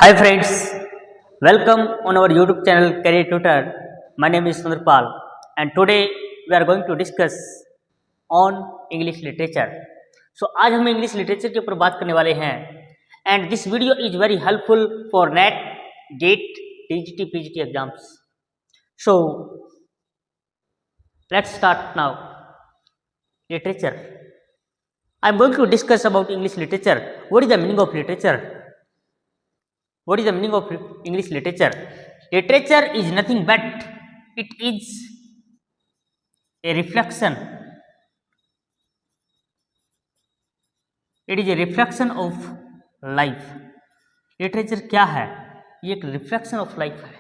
Hi friends, welcome on our YouTube channel Career Tutor. My name is Sundarpal and today we are going to discuss on English literature. So आज हम English literature के ऊपर बात करने वाले हैं and this video is very helpful for NET, GATE, TGT, PGT exams. So let's start now. Literature. I am going to discuss about English literature. What is the meaning of literature? What is the meaning of English literature? Literature is nothing but it is a reflection. It is a reflection of life. Literature क्या है? ये एक reflection of life है.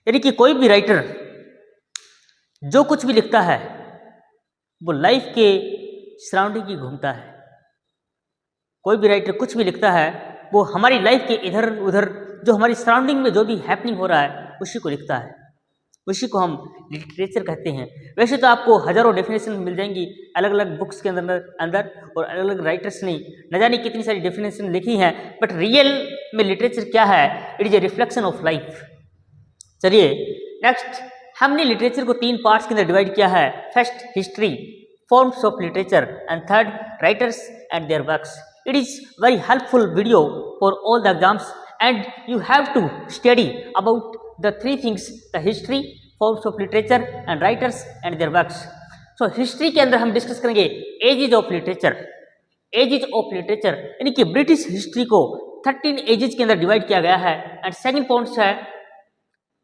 यानी कि कोई भी writer जो कुछ भी लिखता है वो लाइफ के सराउंडिंग ही घूमता है. कोई भी राइटर कुछ भी लिखता है वो हमारी लाइफ के इधर उधर जो हमारी सराउंडिंग में जो भी हैपनिंग हो रहा है उसी को लिखता है. उसी को हम लिटरेचर कहते हैं. वैसे तो आपको हजारों डेफिनेशन मिल जाएंगी अलग अलग बुक्स के अंदर और अलग अलग राइटर्स ने न जाने कितनी सारी डेफिनेशन लिखी हैं, बट रियल में लिटरेचर क्या है? It is a reflection of life. चलिए नेक्स्ट, हमने लिटरेचर को 3 पार्ट्स के अंदर डिवाइड किया है. First history, forms of literature, and third writers and their works. It is very helpful video for all the exams and you have to study about the 3 things: the history, forms of literature and writers and their works. So history के अंदर हम discuss करेंगे edges of literature. Edges of literature यानी कि British history को 13 edges के अंदर divide किया गया है. एंड सेकंड पॉइंट है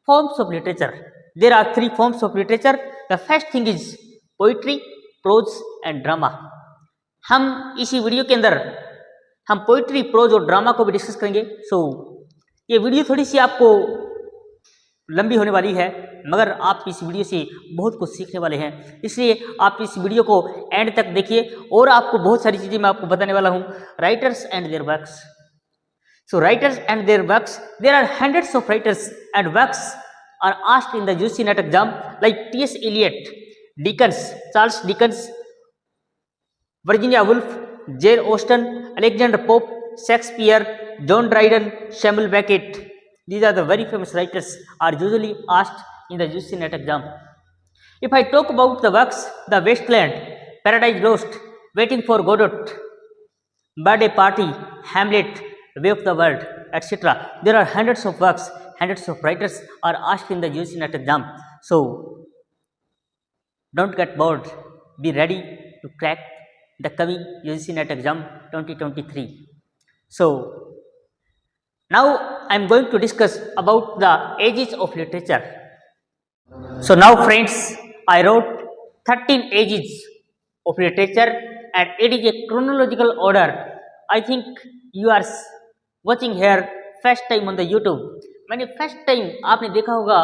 forms of literature. There are 3 forms of literature. The first thing is poetry, prose and drama. हम इसी वीडियो के अंदर हम पोइट्री, प्रोज और ड्रामा को भी डिस्कस करेंगे. सो ये वीडियो थोड़ी सी आपको लंबी होने वाली है मगर आप इस वीडियो से बहुत कुछ सीखने वाले हैं, इसलिए आप इस वीडियो को एंड तक देखिए और आपको बहुत सारी चीज़ें मैं आपको बताने वाला हूँ. Writers and their works. So writers and their works, there are hundreds of writers and works are asked in the UGC NET exam like T.S. Eliot, Dickens, Charles Dickens, Virginia Woolf, Jane Austen, Alexander Pope, Shakespeare, John Dryden, Samuel Beckett. These are the very famous writers are usually asked in the UGC NET exam. If I talk about the works, The Wasteland, Paradise Lost, Waiting for Godot, Birthday Party, Hamlet, Way of the World, etc. There are hundreds of works, hundreds of writers are asked in the UGC NET exam. So don't get bored. Be ready to crack the coming UGC NET exam 2023. So now I am going to discuss about the ages of literature. So now friends, I wrote 13 ages of literature and it is a chronological order. I think you are watching here first time on the YouTube. मैंने first time आपने देखा होगा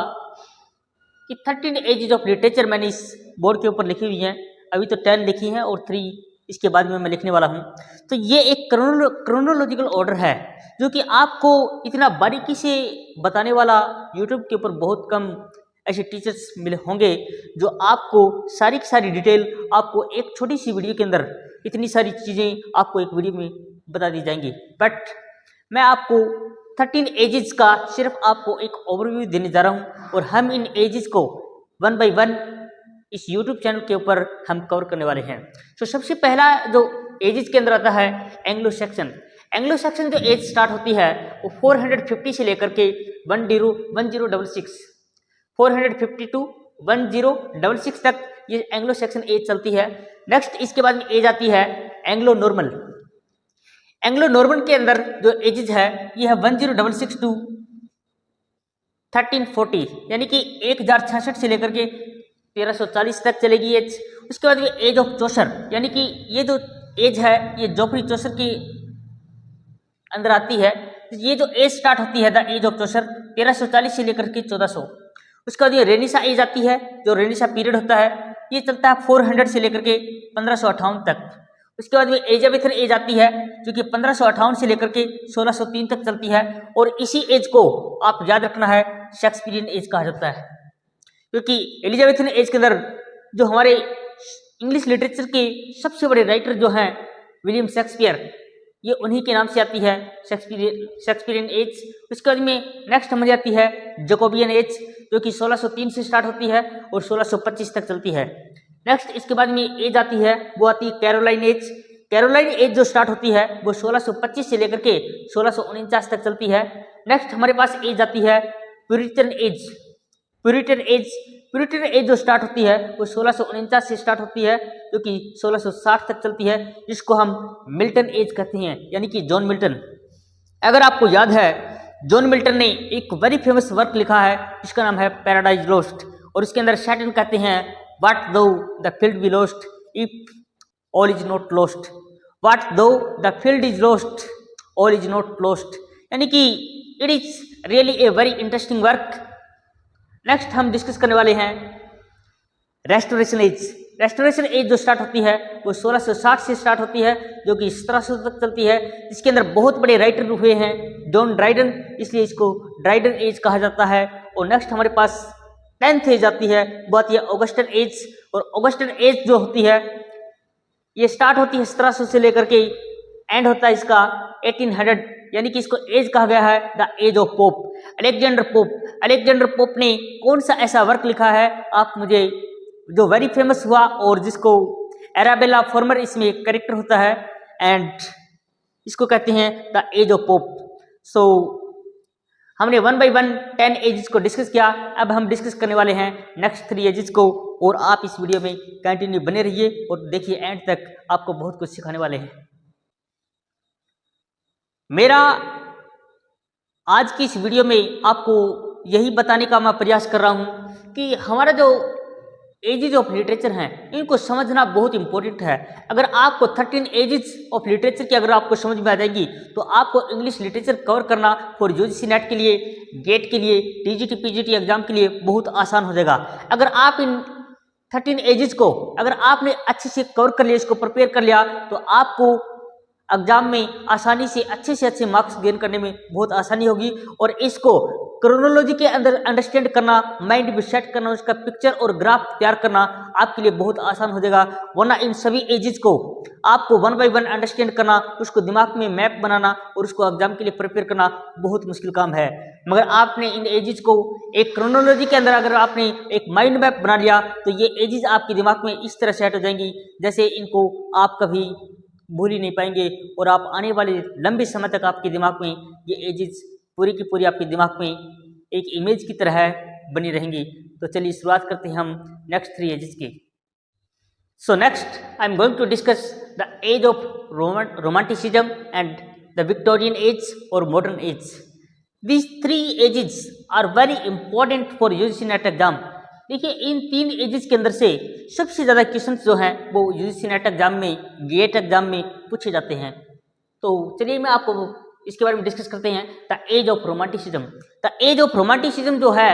कि 13 edges of literature मैंने इस board के ऊपर लिखी हुई हैं. अभी तो 10 लिखी हैं और 3 इसके बाद में मैं लिखने वाला हूं. तो ये एक क्रोनोलॉजिकल ऑर्डर है जो कि आपको इतना बारीकी से बताने वाला यूट्यूब के ऊपर बहुत कम ऐसे टीचर्स मिले होंगे जो आपको सारी की सारी डिटेल आपको एक छोटी सी वीडियो के अंदर इतनी सारी चीज़ें आपको एक वीडियो में बता दी जाएंगी. बट मैं आपको 13 एजेस का सिर्फ आपको एक ओवरव्यू देने जा रहा हूं और हम इन एजेस को 1 बाय 1 इस YouTube चैनल के ऊपर हम कवर करने वाले हैं. तो सबसे पहला जो एजेस के अंदर आता है एंग्लो सेक्शन. एंग्लो सेक्शन जो एज स्टार्ट होती है वो 450 से लेकर के 1066 450 to 1066 तक ये एंग्लो सेक्शन एज चलती है. नेक्स्ट इसके बाद में एज आती है एंग्लो नॉर्मल. एंग्लो नॉर्मल के अंदर जो एजेस है ये है 1066 टू 1340 यानी कि 1066 से लेकर के 1340 तक चलेगी एज. उसके बाद ये एज ऑफ चौसर यानी कि ये जो एज है ये जोफ्री चौसर के अंदर आती है. ये जो एज स्टार्ट होती है द एज ऑफ चौसर 1340 से लेकर के 1400. उसके बाद ये रेनिसा एज आती है. जो रेनिसा पीरियड होता है ये चलता है 400 से लेकर के 1558 तक. उसके बाद में एलिजाबेथन एज आती है जो कि 1558 से लेकर के 1603 तक चलती है और इसी एज को आप याद रखना है शेक्सपियरियन एज कहा जाता है, क्योंकि एलिजाबेथन एज के अंदर जो हमारे इंग्लिश लिटरेचर के सबसे बड़े राइटर जो हैं विलियम शेक्सपियर, ये उन्हीं के नाम से आती है, शेक्सपियरियन एज। उसके बाद में नेक्स्ट हमारी आती है जैकोबियन एज, जो कि 1603 से स्टार्ट होती है और 1625 तक चलती है। नेक्स्ट इसके बाद में एज आती है, वो आती है कैरोलाइन एज। कैरोलाइन एज जो स्टार्ट होती है वो 1625 से लेकर के 1649 तक चलती है। नेक्स्ट हमारे पास एज आती है प्यूरिटन एज। प्यूरिटन एज जो स्टार्ट होती है वो 1649 से स्टार्ट होती है, जो कि 1660 तक चलती है, जिसको हम मिल्टन एज कहते हैं, यानी कि जॉन मिल्टन। अगर आपको याद है, जॉन मिल्टन ने एक वेरी फेमस वर्क लिखा है जिसका नाम है पैराडाइज लोस्ट, और इसके अंदर सैटर्न कहते हैं what though the field be lost if all is not lost, what though the field is lost all is not lost, यानी कि it is really a very interesting work. Next हम discuss करने वाले हैं restoration age. Restoration age जो start होती है वो 1660 से स्टार्ट होती है, जो कि 1700 तक चलती है। इसके अंदर बहुत बड़े राइटर हुए हैं, जॉन ड्राइडन, इसलिए इसको ड्राइडन एज कहा जाता है। और नेक्स्ट हमारे पास 10th एज आती है, वो आती है ऑगस्टन एज। और ऑगस्टन एज जो होती है ये स्टार्ट होती है 1700 से लेकर के एंड होता है इसका 1800, यानी कि इसको एज कहा गया है the age of Pope. Alexander Pope ने कौन सा ऐसा वर्क लिखा है, आप मुझे, जो वेरी फेमस हुआ और जिसको एराबेला फॉर्मर इसमें कैरेक्टर होता है, एंड इसको कहते हैं द एज ऑफ पोप। सो हमने 1 by 1 10 एजेस को डिस्कस किया। अब हम डिस्कस करने वाले हैं नेक्स्ट 3 एजेस को, और आप इस वीडियो में कंटिन्यू बने रहिए और देखिए एंड तक, आपको बहुत कुछ सिखाने वाले हैं। मेरा आज की इस वीडियो में आपको यही बताने का मैं प्रयास कर रहा हूं कि हमारा जो एजेस ऑफ लिटरेचर हैं इनको समझना बहुत इंपॉर्टेंट है। अगर आपको 13 एजेस ऑफ लिटरेचर की अगर आपको समझ में आ जाएगी तो आपको इंग्लिश लिटरेचर कवर करना फॉर यूजीसी नेट के लिए, गेट के लिए, टीजीटी पीजीटी एग्जाम के लिए बहुत आसान हो जाएगा। अगर आप इन 13 एजेस को अगर आपने अच्छे से कवर कर लिया, इसको प्रिपेयर कर लिया, तो आपको एग्जाम में आसानी से अच्छे मार्क्स गेन करने में बहुत आसानी होगी। और इसको क्रोनोलॉजी के अंदर अंडरस्टैंड करना, माइंड में सेट करना, उसका पिक्चर और ग्राफ तैयार करना आपके लिए बहुत आसान हो जाएगा। वरना इन सभी एजेस को आपको 1 by 1 अंडरस्टैंड करना, उसको दिमाग में मैप बनाना और उसको एग्जाम के लिए प्रिपेयर करना बहुत मुश्किल काम है। मगर आपने इन एजेस को एक क्रोनोलॉजी के अंदर अगर आपने एक माइंड मैप बना लिया तो ये एजेस आपके दिमाग में इस तरह सेट हो जाएंगी जैसे इनको आप कभी भूल ही नहीं पाएंगे, और आप आने वाले लंबे समय तक आपके दिमाग में ये एजेस पूरी की पूरी आपके दिमाग में एक इमेज की तरह बनी रहेंगी। तो चलिए शुरुआत करते हैं हम नेक्स्ट 3 एजेस की। So next I am going to discuss the age of romanticism and the Victorian age और modern age. These 3 ages are very important for UGC NET exam. देखिए, इन 3 एजेस के अंदर से सबसे ज़्यादा क्वेश्चन जो हैं वो यूजीसी नेट एग्जाम में, गेट एग्जाम में पूछे जाते हैं। तो चलिए मैं आपको इसके बारे में डिस्कस करते हैं। The age of romanticism. The age of romanticism जो है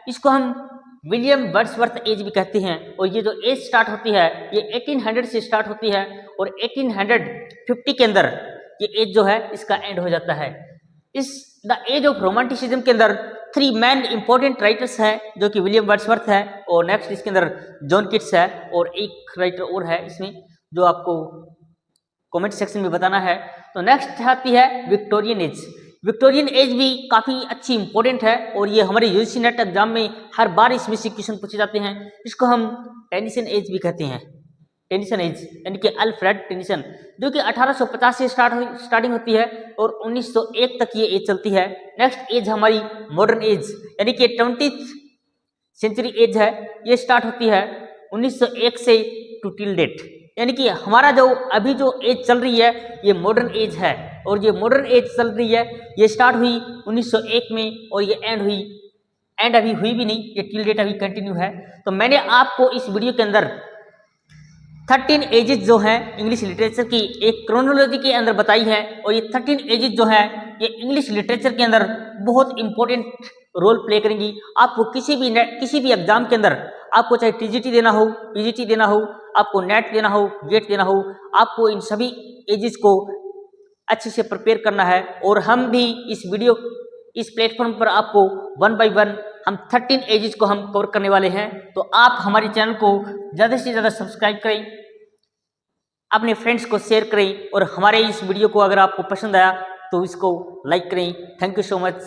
इसको हम विलियम वर्ड्सवर्थ एज भी कहते हैं, और ये जो एज स्टार्ट होती है ये 1800 से स्टार्ट होती है और 1850 के अंदर ये एज जो है इसका एंड हो जाता है। इस द एज ऑफ रोमांटिसिज्म के अंदर 3 मेन इंपॉर्टेंट राइटर्स हैं, जो कि विलियम वर्ड्सवर्थ है, और नेक्स्ट इसके अंदर जॉन किट्स है, और एक राइटर और है इसमें जो आपको कमेंट सेक्शन में बताना है। तो नेक्स्ट आती है विक्टोरियन एज। विक्टोरियन एज भी काफ़ी अच्छी इंपॉर्टेंट है, और ये हमारे यूजीसी नेट एग्जाम में हर बार इसमें से क्वेश्चन पूछे जाते हैं। इसको हम टेनिसन एज भी कहते हैं। टेनिसन एज यानी कि अल्फ्रेड टेनिसन, जो कि 1850 से स्टार्टिंग होती है और 1901 तक ये एज चलती है। नेक्स्ट एज हमारी मॉडर्न एज यानी कि 20th सेंचुरी एज है। ये स्टार्ट होती है 1901 से टू टिल डेट, यानी कि हमारा जो अभी जो एज चल रही है ये मॉडर्न एज है, और ये मॉडर्न एज चल रही है, ये स्टार्ट हुई 1901 में और ये एंड अभी हुई भी नहीं, ये टिल डेट अभी कंटिन्यू है। तो मैंने आपको इस वीडियो के अंदर 13 एजेस जो हैं इंग्लिश लिटरेचर की एक क्रोनोलॉजी के अंदर बताई है, और ये 13 एजेस जो हैं ये इंग्लिश लिटरेचर के अंदर बहुत इंपॉर्टेंट रोल प्ले करेंगी। आपको किसी भी एग्जाम के अंदर, आपको चाहे टीजीटी देना हो, पीजीटी देना हो, आपको नेट देना हो, गेट देना हो, आपको इन सभी एजेस को अच्छे से प्रिपेयर करना है। और हम भी इस प्लेटफॉर्म पर आपको 1 by 1 हम 13 एजेस को हम कवर करने वाले हैं। तो आप हमारे चैनल को ज़्यादा से ज़्यादा सब्सक्राइब करें, अपने फ्रेंड्स को शेयर करें और हमारे इस वीडियो को अगर आपको पसंद आया तो इसको लाइक करें। Thank you so much.